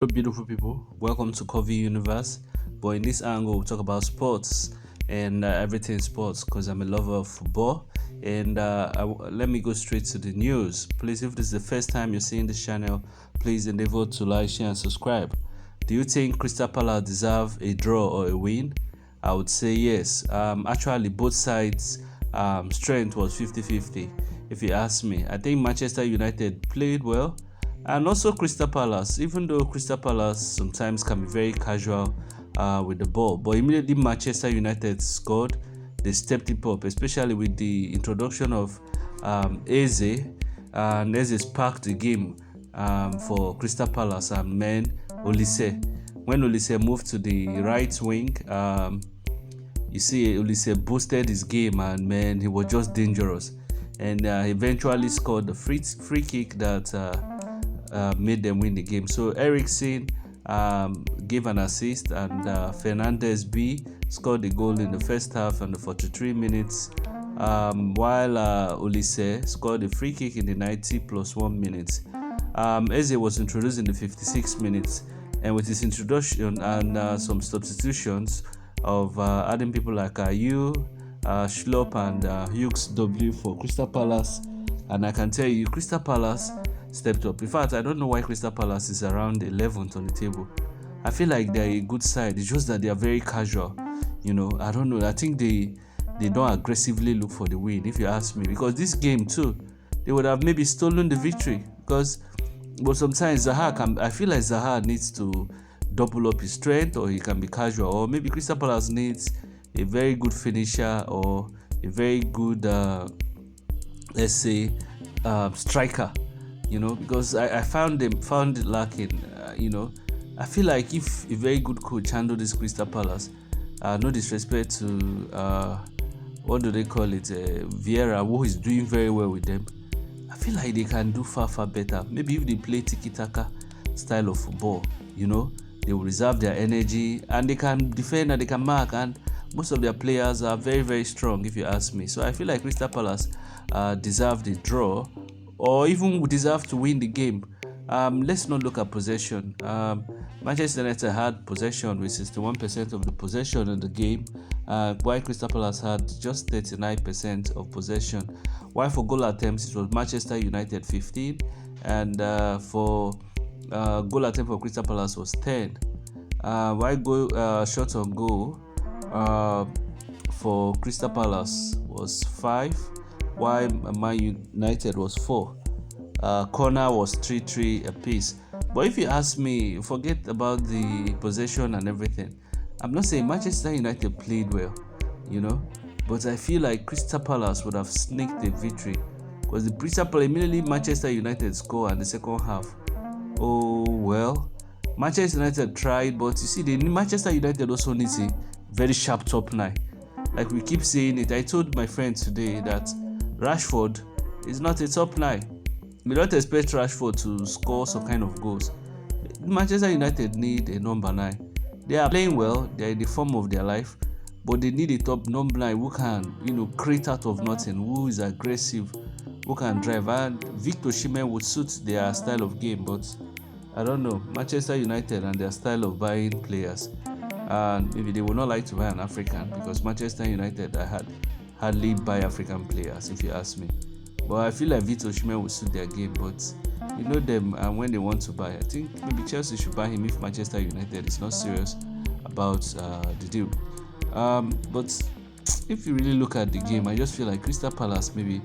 Hello, beautiful people. Welcome to Coffee Universe. But in this angle, we'll talk about sports and everything sports because I'm a lover of football. And let me go straight to the news. Please, if this is the first time you're seeing this channel, please endeavor to like, share, and subscribe. Do you think Crystal Palace deserve a draw or a win? I would say yes. Actually, both sides' strength was 50-50, if you ask me. I think Manchester United played well and also Crystal Palace, even though Crystal Palace sometimes can be very casual with the ball. But immediately Manchester United scored, they stepped it up, especially with the introduction of Eze. And Eze sparked the game for Crystal Palace and Olise. When Olise moved to the right wing, you see Olise boosted his game and he was just dangerous. And eventually scored the free kick that made them win the game. So Eriksen gave an assist, and Fernandez B scored the goal in the first half and the 43 minutes, while Olise scored a free kick in the 90 plus 1 minutes. Eze was introduced in the 56 minutes, and with his introduction and some substitutions of adding people like Ayew, Schlupp and Hughes W for Crystal Palace, and I can tell you Crystal Palace stepped up. In fact, I don't know why Crystal Palace is around 11th on the table. I feel like they're a good side. It's just that they are very casual. I don't know. I think they don't aggressively look for the win, if you ask me. Because this game too, they would have maybe stolen the victory. But sometimes I feel like Zaha needs to double up his strength, or he can be casual. Or maybe Crystal Palace needs a very good finisher or a very good, let's say, striker. Because I found it lacking. I feel like if a very good coach handled this Crystal Palace, no disrespect to what do they call it, Vieira, who is doing very well with them, I feel like they can do far better. Maybe if they play tiki-taka style of football, they will reserve their energy and they can defend and they can mark, and most of their players are very strong, if you ask me. So I feel like Crystal Palace deserve the draw, or even deserve to win the game. Let's not look at possession. Manchester United had possession with 61% of the possession in the game, while Crystal Palace had just 39% of possession. While for goal attempts, it was Manchester United 15, and for goal attempt for Crystal Palace was 10. While shots on goal for Crystal Palace was 5, while Man United was 4. Corner was 3-3 apiece. But if you ask me, forget about the possession and everything. I'm not saying Manchester United played well, but I feel like Crystal Palace would have sneaked the victory, because the Crystal Palace immediately Manchester United scored in the second half. Oh well, Manchester United tried, but you see, Manchester United also needs a very sharp top 9. Like we keep saying it, I told my friend today that Rashford is not a top 9. We don't expect Rashford to score some kind of goals. Manchester United need a number 9. They are playing well, they are in the form of their life, but they need a top number 9 who can, create out of nothing, who is aggressive, who can drive. And Victor Osimhen would suit their style of game, but I don't know, Manchester United and their style of buying players, and maybe they would not like to buy an African, because Manchester United hardly buy African players, if you ask me. But I feel like Victor Osimhen will suit their game, but you know them, and when they want to buy, I think maybe Chelsea should buy him if Manchester United is not serious about the deal. But if you really look at the game, I just feel like Crystal Palace maybe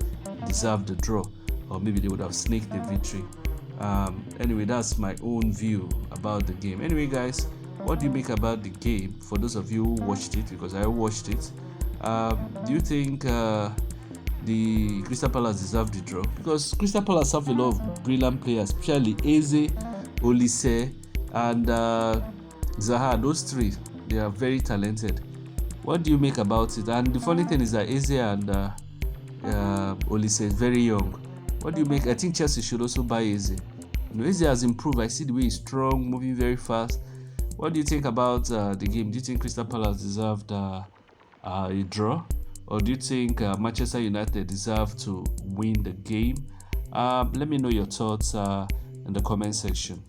deserved the draw, or maybe they would have snaked the victory. Anyway, that's my own view about the game. Anyway, guys, what do you make about the game? For those of you who watched it, because I watched it, do you think the Crystal Palace deserve the draw? Because Crystal Palace have a lot of brilliant players, especially Eze, Olise, and Zaha. Those three, they are very talented. What do you make about it? And the funny thing is that Eze and Olise is very young. What do you make? I think Chelsea should also buy Eze. Eze has improved. I see the way he's strong, moving very fast. What do you think about the game? Do you think Crystal Palace deserved a draw? Or do you think Manchester United deserve to win the game? Let me know your thoughts in the comment section.